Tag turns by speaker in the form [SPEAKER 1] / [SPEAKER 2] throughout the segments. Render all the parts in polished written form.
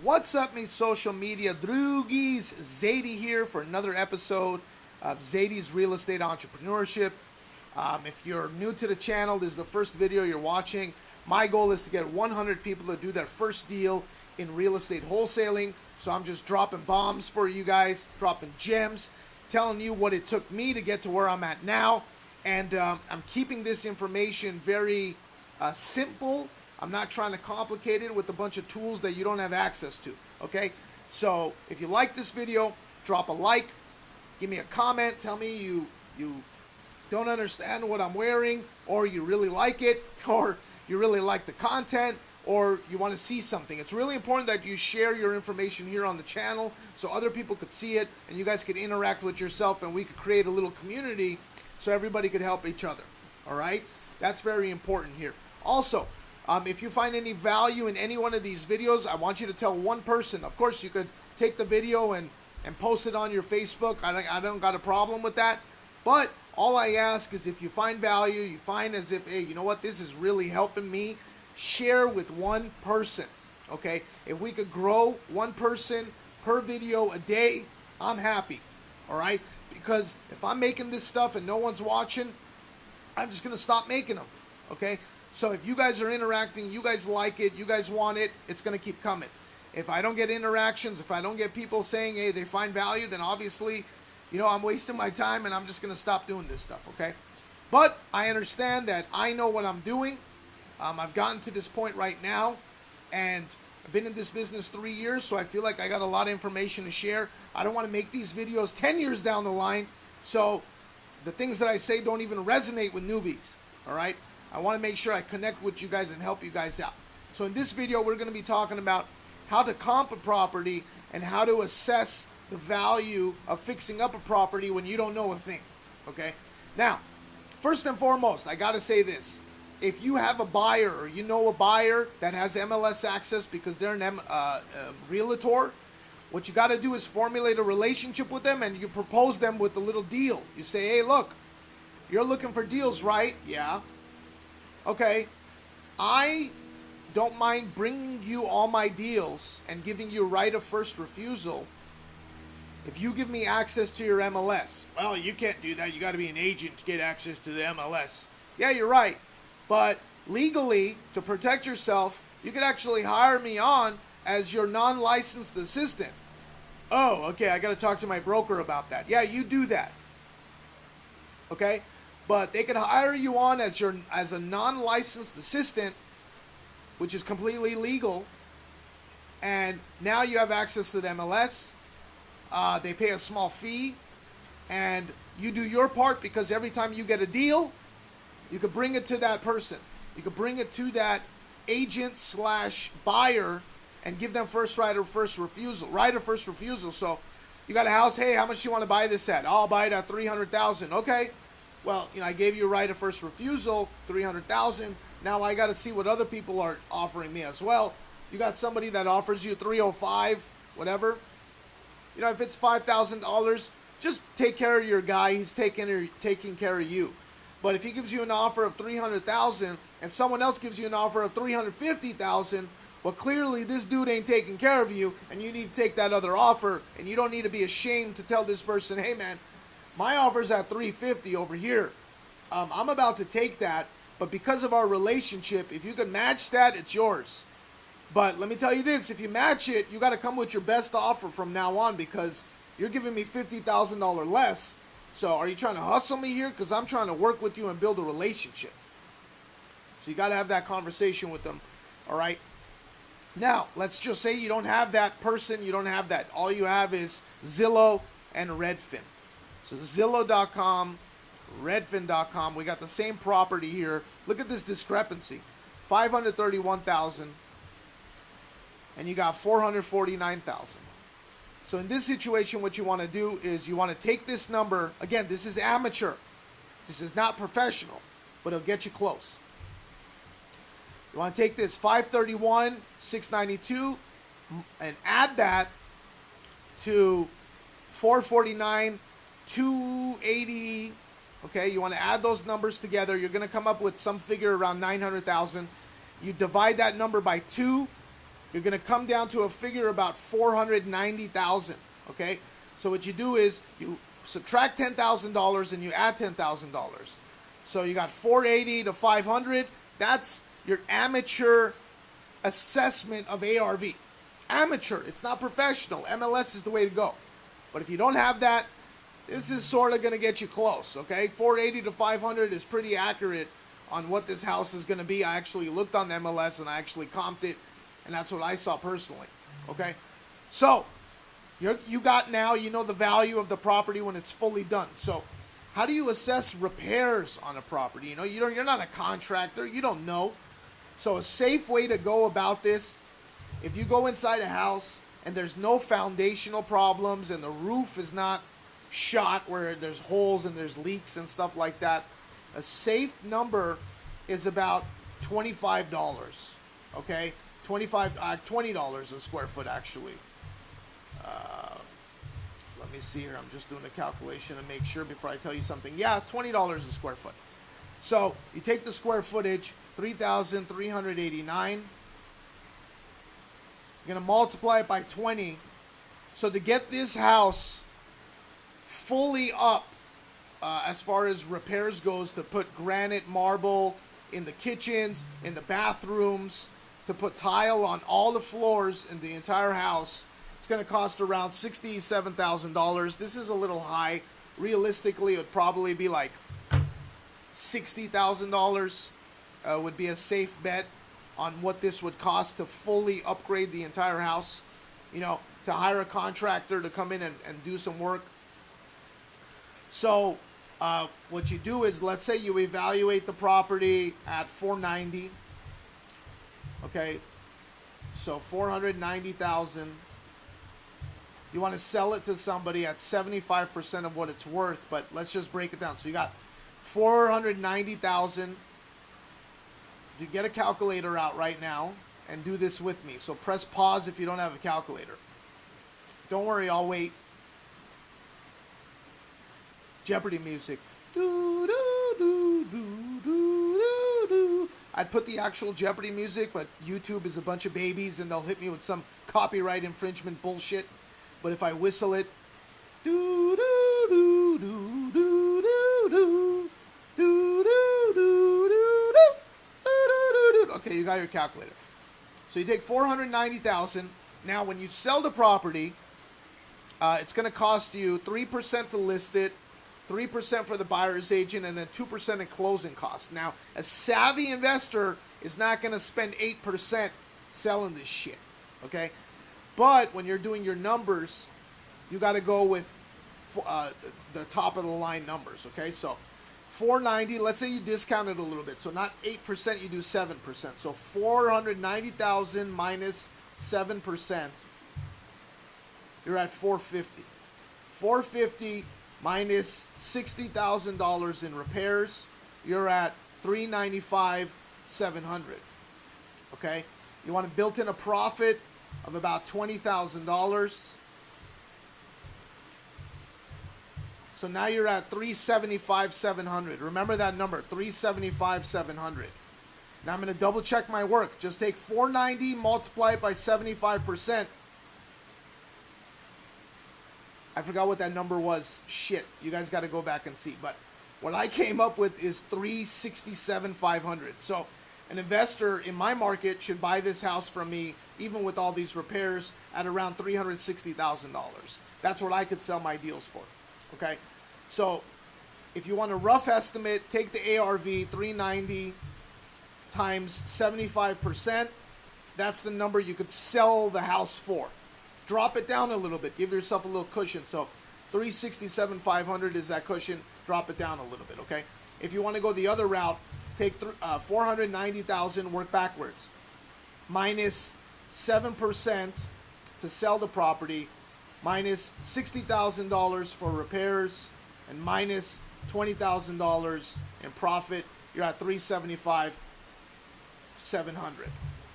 [SPEAKER 1] What's up, me social media Droogies? Zady here for another episode of Zady's Real Estate Entrepreneurship. If you're new to the channel, this is the first video you're watching. My goal is to get 100 people to do their first deal in real estate wholesaling. So I'm just dropping bombs for you guys, dropping gems, telling you what it took me to get to where I'm at now. And I'm keeping this information very simple. I'm not trying to complicate it with a bunch of tools that you don't have access to, okay? So if you like this video, drop a like, give me a comment, tell me you don't understand what I'm wearing, or you really like it, or you really like the content, or you want to see something. It's really important that you share your information here on the channel so other people could see it and you guys could interact with yourself and we could create a little community so everybody could help each other, all right? That's very important here. Also, if you find any value in any one of these videos, I want you to tell one person. Of course, you could take the video and post it on your Facebook. I don't got a problem with that. But all I ask is if you find value, you find as if, hey, you know what, this is really helping me, share with one person, okay? If we could grow one person per video a day, I'm happy, all right? Because if I'm making this stuff and no one's watching, I'm just going to stop making them, okay? So if you guys are interacting, you guys like it, you guys want it, it's going to keep coming. If I don't get interactions, if I don't get people saying, hey, they find value, then obviously, you know, I'm wasting my time and I'm just going to stop doing this stuff, okay? But I understand that I know what I'm doing. I've gotten to this point right now, and I've been in this business 3 years, so I feel like I got a lot of information to share. I don't want to make these videos 10 years down the line, so the things that I say don't even resonate with newbies, all right? I want to make sure I connect with you guys and help you guys out. So in this video, we're going to be talking about how to comp a property and how to assess the value of fixing up a property when you don't know a thing, okay? Now, first and foremost, I got to say this. If you have a buyer or you know a buyer that has MLS access because they're an realtor, what you got to do is formulate a relationship with them and you propose them with a little deal. You say, hey, look, you're looking for deals, right? Yeah. Okay, I don't mind bringing you all my deals and giving you right of first refusal if you give me access to your MLS. Well, you can't do that. You got to be an agent to get access to the MLS. Yeah, you're right. But legally, to protect yourself, you could actually hire me on as your non-licensed assistant. Oh, okay, I got to talk to my broker about that. Yeah, you do that. Okay? But they could hire you on as a non-licensed assistant, which is completely legal. And now you have access to the MLS. They pay a small fee. And you do your part because every time you get a deal, you could bring it to that person. You could bring it to that agent / buyer and give them right of first refusal. So you got a house. Hey, how much do you want to buy this at? I'll buy it at $300,000. Okay. Well, you know, I gave you a right of first refusal, $300,000. Now I got to see what other people are offering me as well. You got somebody that offers you $305, whatever. You know, if it's $5,000, just take care of your guy. He's taking care of you. But if he gives you an offer of $300,000 and someone else gives you an offer of $350,000, well, clearly this dude ain't taking care of you, and you need to take that other offer. And you don't need to be ashamed to tell this person, hey, man, my offer's at $350 over here. I'm about to take that, but because of our relationship, if you can match that, it's yours. But let me tell you this, if you match it, you got to come with your best offer from now on because you're giving me $50,000 less. So are you trying to hustle me here? Because I'm trying to work with you and build a relationship. So you got to have that conversation with them, all right? Now, let's just say you don't have that person, you don't have that. All you have is Zillow and Redfin. So Zillow.com, Redfin.com, we got the same property here. Look at this discrepancy. $531,000 and you got $449,000. So in this situation, what you want to do is you want to take this number. Again, this is amateur. This is not professional, but it'll get you close. You want to take this 531, 692 and add that to 449, 280. Okay, you want to add those numbers together. You're going to come up with some figure around 900,000. You divide that number by 2. you're going to come down to a figure about $490,000. Okay, so what you do is you subtract $10,000 and you add $10,000. So you got 480 to 500. That's your amateur assessment of ARV. Amateur. It's not professional. MLS is the way to go. But if you don't have that, this is sort of going to get you close. Okay, 480 to 500 is pretty accurate on what this house is going to be. I actually looked on the MLS and I actually comped it, and that's what I saw personally. Okay, so you got now, you know the value of the property when it's fully done. So how do you assess repairs on a property? You know, you're not a contractor. You don't know. So a safe way to go about this, if you go inside a house and there's no foundational problems and the roof is not shot where there's holes and there's leaks and stuff like that, a safe number is about $25. Okay, $20 a square foot actually. Let me see here. I'm just doing a calculation to make sure before I tell you something. Yeah, $20 a square foot. So you take the square footage, 3,389. You're going to multiply it by 20. So to get this house fully up, as far as repairs goes, to put granite marble in the kitchens, in the bathrooms, to put tile on all the floors in the entire house, it's going to cost around $67,000. This is a little high. Realistically, it would probably be like $60,000 would be a safe bet on what this would cost to fully upgrade the entire house. You know, to hire a contractor to come in and do some work. So what you do is, let's say you evaluate the property at $490. Okay, so $490,000. You want to sell it to somebody at 75% of what it's worth, but let's just break it down. So you got $490,000. You get a calculator out right now and do this with me. So press pause if you don't have a calculator. Don't worry, I'll wait. Jeopardy music. Do, do, do, do, do, do, do. I'd put the actual Jeopardy music, but YouTube is a bunch of babies and they'll hit me with some copyright infringement bullshit. But if I whistle it, do, do, do, do, do, do, do, do, do, do, do. Okay, you got your calculator. So you take $490,000. Now, when you sell the property, it's going to cost you 3% to list it, 3% for the buyer's agent, and then 2% in closing costs. Now, a savvy investor is not going to spend 8% selling this shit, okay? But when you're doing your numbers, you got to go with the top of the line numbers, okay? So 490, let's say you discount it a little bit. So not 8%, you do 7%. So 490,000 minus 7%, you're at 450. 450 minus $60,000 in repairs, you're at 395, 700. Okay? You want to build in a profit of about $20,000. So now you're at 375, 700. Remember that number, 375, 700. Now I'm going to double check my work. Just take 490, multiply it by 75%. I forgot what that number was. Shit, you guys got to go back and see. But what I came up with is 367, 500. So an investor in my market should buy this house from me, even with all these repairs, at around $360,000. That's what I could sell my deals for. Okay? So if you want a rough estimate, take the ARV, 390 times 75%. That's the number you could sell the house for. Drop it down a little bit. Give yourself a little cushion. So 367, 500 is that cushion. Drop it down a little bit, okay? If you want to go the other route, take 490,000, work backwards. Minus 7% to sell the property, minus $60,000 for repairs, and minus $20,000 in profit. You're at 375, 700.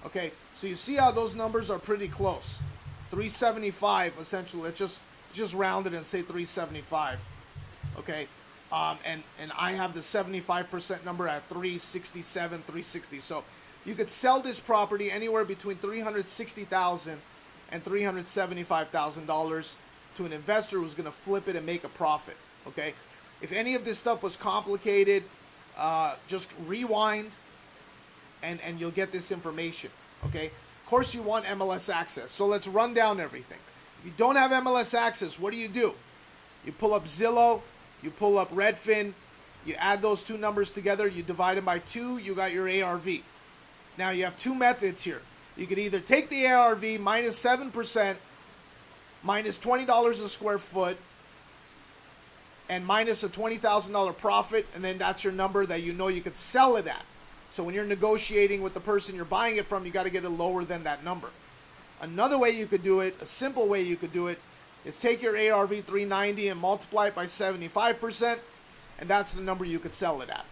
[SPEAKER 1] Okay, so you see how those numbers are pretty close. 375 essentially. Let's just round it and say 375. Okay, and I have the 75% number at 367, 360. So you could sell this property anywhere between $360,000 and $375,000 to an investor who's going to flip it and make a profit. Okay, if any of this stuff was complicated, just rewind and you'll get this information. Okay, of course you want MLS access, so let's run down everything. If you don't have MLS access, what do? You pull up Zillow, you pull up Redfin, you add those two numbers together, you divide them by 2, you got your ARV. Now you have two methods here. You could either take the ARV minus 7%, minus $20 a square foot, and minus a $20,000 profit, and then that's your number that you know you could sell it at. So when you're negotiating with the person you're buying it from, you got to get it lower than that number. Another way you could do it, a simple way you could do it, is take your ARV 390 and multiply it by 75%, and that's the number you could sell it at.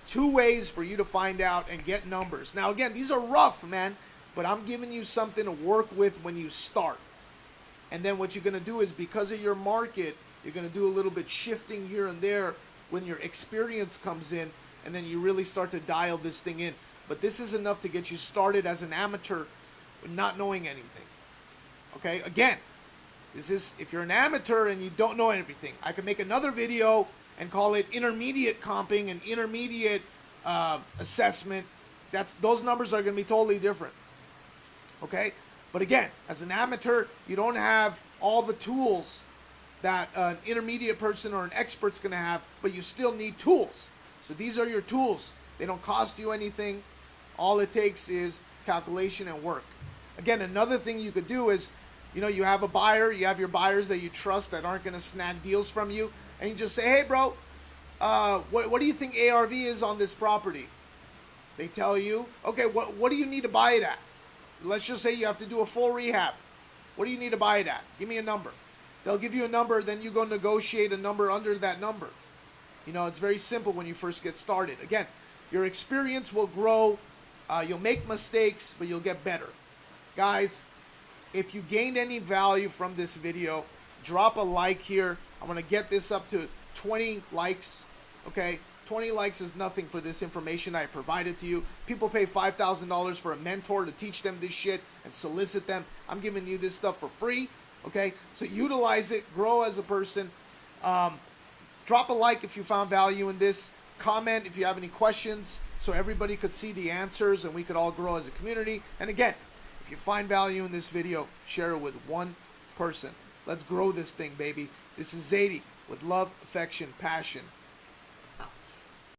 [SPEAKER 1] Two ways for you to find out and get numbers. Now again, these are rough, man, but I'm giving you something to work with when you start. And then what you're going to do is, because of your market, you're going to do a little bit shifting here and there when your experience comes in, and then you really start to dial this thing in. But this is enough to get you started as an amateur not knowing anything. Okay, again, this is, if you're an amateur and you don't know everything, I could make another video and call it intermediate comping and intermediate assessment. Those numbers are going to be totally different. Okay, but again, as an amateur, you don't have all the tools that an intermediate person or an expert's going to have, but you still need tools. So these are your tools. They don't cost you anything. All it takes is calculation and work. Again, another thing you could do is, you have a buyer, you have your buyers that you trust that aren't going to snag deals from you, and you just say, hey bro, what do you think ARV is on this property? They tell you, okay, what do you need to buy it at? Let's just say you have to do a full rehab. What do you need to buy it at? Give me a number. They'll give you a number, then you go negotiate a number under that number. It's very simple when you first get started. Again, your experience will grow. You'll make mistakes, but you'll get better. Guys, if you gained any value from this video, drop a like here. I'm going to get this up to 20 likes. Okay, 20 likes is nothing for this information I provided to you. People pay $5,000 for a mentor to teach them this shit and solicit them. I'm giving you this stuff for free. Okay, so utilize it, grow as a person. Drop a like if you found value in this. Comment if you have any questions so everybody could see the answers and we could all grow as a community. And again, if you find value in this video, share it with one person. Let's grow this thing, baby. This is Zady with love, affection, passion.